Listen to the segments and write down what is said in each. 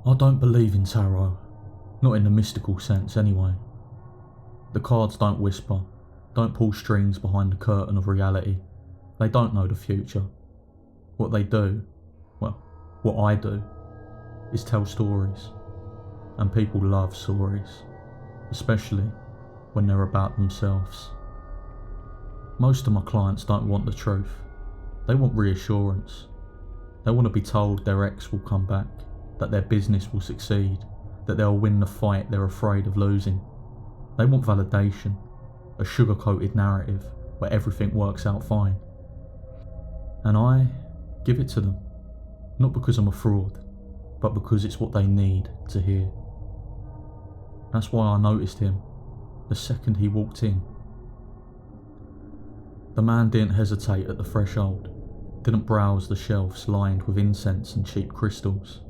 I don't believe in tarot, not in the mystical sense anyway. The cards don't whisper, don't pull strings behind the curtain of reality. They don't know the future. What they do, well, what I do, is tell stories. And people love stories, especially when they're about themselves. Most of my clients don't want the truth. They want reassurance. They want to be told their ex will come back, that their business will succeed, that they'll win the fight they're afraid of losing. They want validation, a sugar-coated narrative where everything works out fine. And I give it to them, not because I'm a fraud, but because it's what they need to hear. That's why I noticed him the second he walked in. The man didn't hesitate at the threshold, didn't browse the shelves lined with incense and cheap crystals.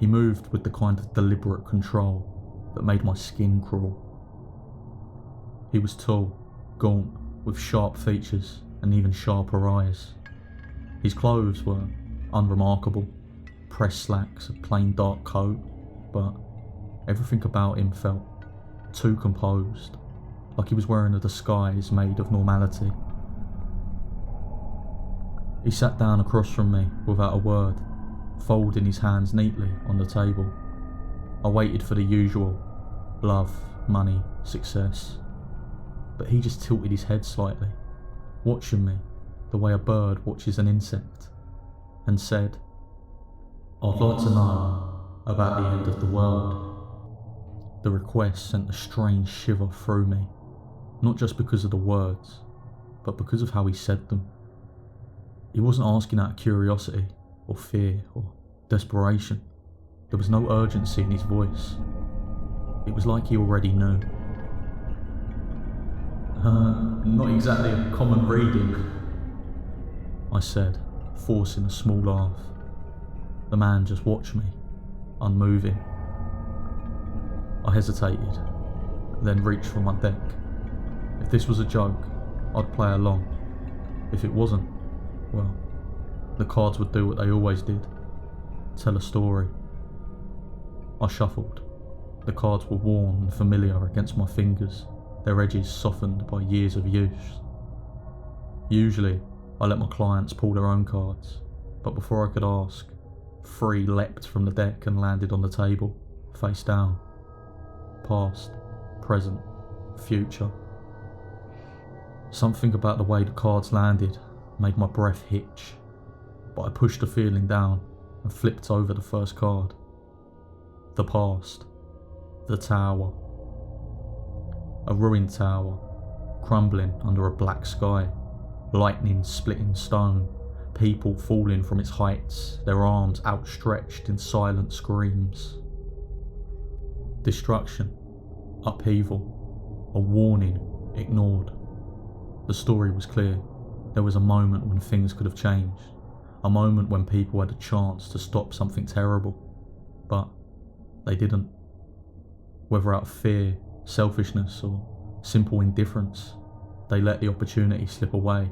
He moved with the kind of deliberate control that made my skin crawl. He was tall, gaunt, with sharp features and even sharper eyes. His clothes were unremarkable, pressed slacks, a plain dark coat, but everything about him felt too composed, like he was wearing a disguise made of normality. He sat down across from me without a word, folding his hands neatly on the table. I waited for the usual: love, money, success. But he just tilted his head slightly, watching me the way a bird watches an insect, and said, "I'd like to know about the end of the world." The request sent a strange shiver through me, not just because of the words, but because of how he said them. He wasn't asking out of curiosity, or fear, or desperation. There was no urgency in his voice. It was like he already knew. Not exactly a common reading," I said, forcing a small laugh. The man just watched me, unmoving. I hesitated, then reached for my deck. If this was a joke, I'd play along. If it wasn't, well, the cards would do what they always did: tell a story. I shuffled. The cards were worn and familiar against my fingers, their edges softened by years of use. Usually, I let my clients pull their own cards, but before I could ask, 3 leapt from the deck and landed on the table, face down. Past, present, future. Something about the way the cards landed made my breath hitch, but I pushed the feeling down and flipped over the first card. The past. The tower. A ruined tower, crumbling under a black sky, lightning splitting stone, people falling from its heights, their arms outstretched in silent screams. Destruction, upheaval, a warning ignored. The story was clear. There was a moment when things could have changed, a moment when people had a chance to stop something terrible, but they didn't. Whether out of fear, selfishness, or simple indifference, they let the opportunity slip away,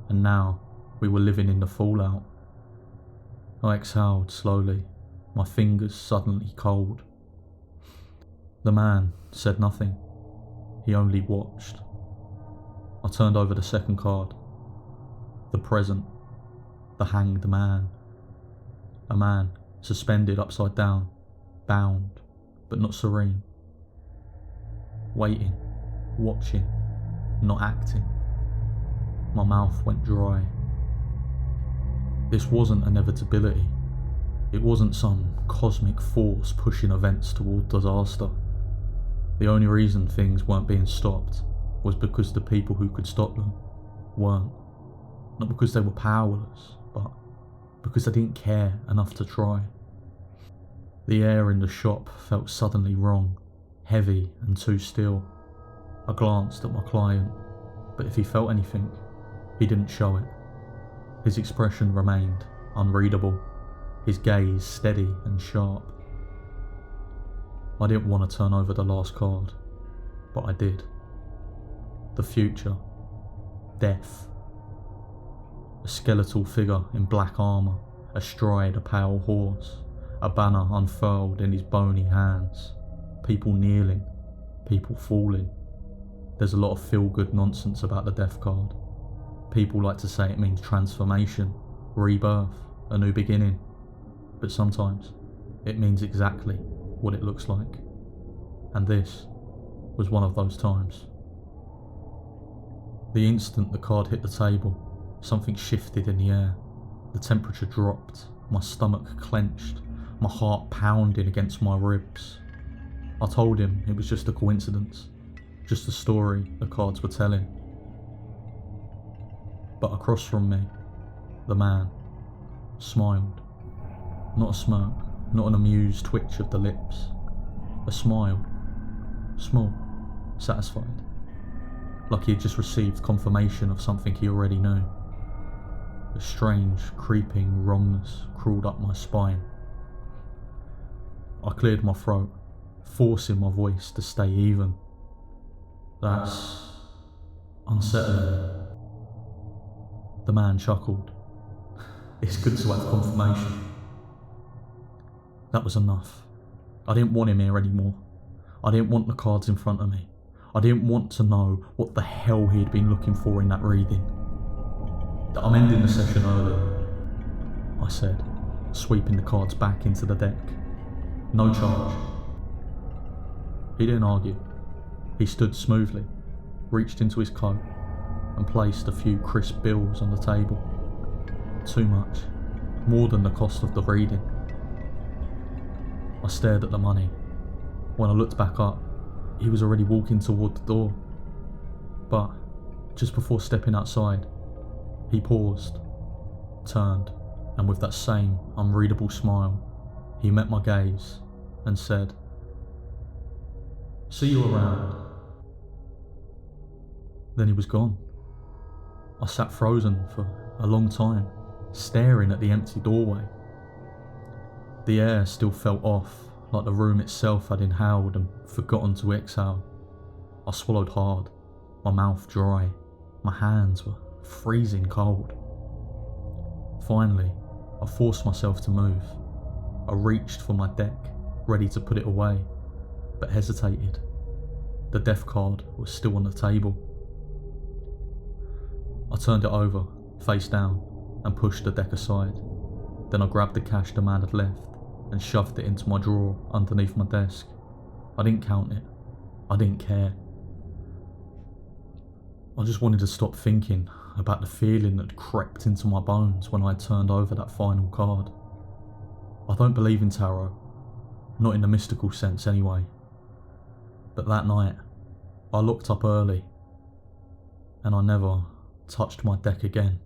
and now we were living in the fallout. I exhaled slowly, my fingers suddenly cold. The man said nothing. He only watched. I turned over the second card. The present. The hanged man. A man suspended upside down, bound, but not serene. Waiting, watching, not acting. My mouth went dry. This wasn't inevitability. It wasn't some cosmic force pushing events toward disaster. The only reason things weren't being stopped was because the people who could stop them weren't. Not because they were powerless, but because they didn't care enough to try. The air in the shop felt suddenly wrong, heavy and too still. I glanced at my client, but if he felt anything, he didn't show it. His expression remained unreadable, his gaze steady and sharp. I didn't want to turn over the last card, but I did. The future. Death. A skeletal figure in black armour, astride a pale horse, a banner unfurled in his bony hands, people kneeling, people falling. There's a lot of feel-good nonsense about the death card. People like to say it means transformation, rebirth, a new beginning, but sometimes it means exactly what it looks like. And this was one of those times. The instant the card hit the table, something shifted in the air. The temperature dropped, my stomach clenched, my heart pounding against my ribs. I told him it was just a coincidence, just a story the cards were telling. But across from me, the man smiled. Not a smirk, not an amused twitch of the lips. A smile, small, satisfied, like he had just received confirmation of something he already knew. A strange, creeping wrongness crawled up my spine. I cleared my throat, forcing my voice to stay even. That's unsettling. The man chuckled. It's good to have confirmation. That was enough. I didn't want him here anymore. I didn't want the cards in front of me. I didn't want to know what the hell he'd been looking for in that reading. I'm ending the session early, I said, sweeping the cards back into the deck. No charge. He didn't argue. He stood smoothly, reached into his coat, and placed a few crisp bills on the table. Too much. More than the cost of the reading. I stared at the money. When I looked back up, he was already walking toward the door. But, just before stepping outside, he paused, turned, and with that same unreadable smile, he met my gaze and said, "See you around." Then he was gone. I sat frozen for a long time, staring at the empty doorway. The air still felt off, like the room itself had inhaled and forgotten to exhale. I swallowed hard, my mouth dry, my hands were freezing cold. Finally, I forced myself to move. I reached for my deck, ready to put it away, but hesitated. The death card was still on the table. I turned it over, face down, and pushed the deck aside. Then I grabbed the cash the man had left and shoved it into my drawer underneath my desk. I didn't count it. I didn't care. I just wanted to stop thinking about the feeling that crept into my bones when I had turned over that final card. I don't believe in tarot, not in the mystical sense anyway. But that night, I looked up early, and I never touched my deck again.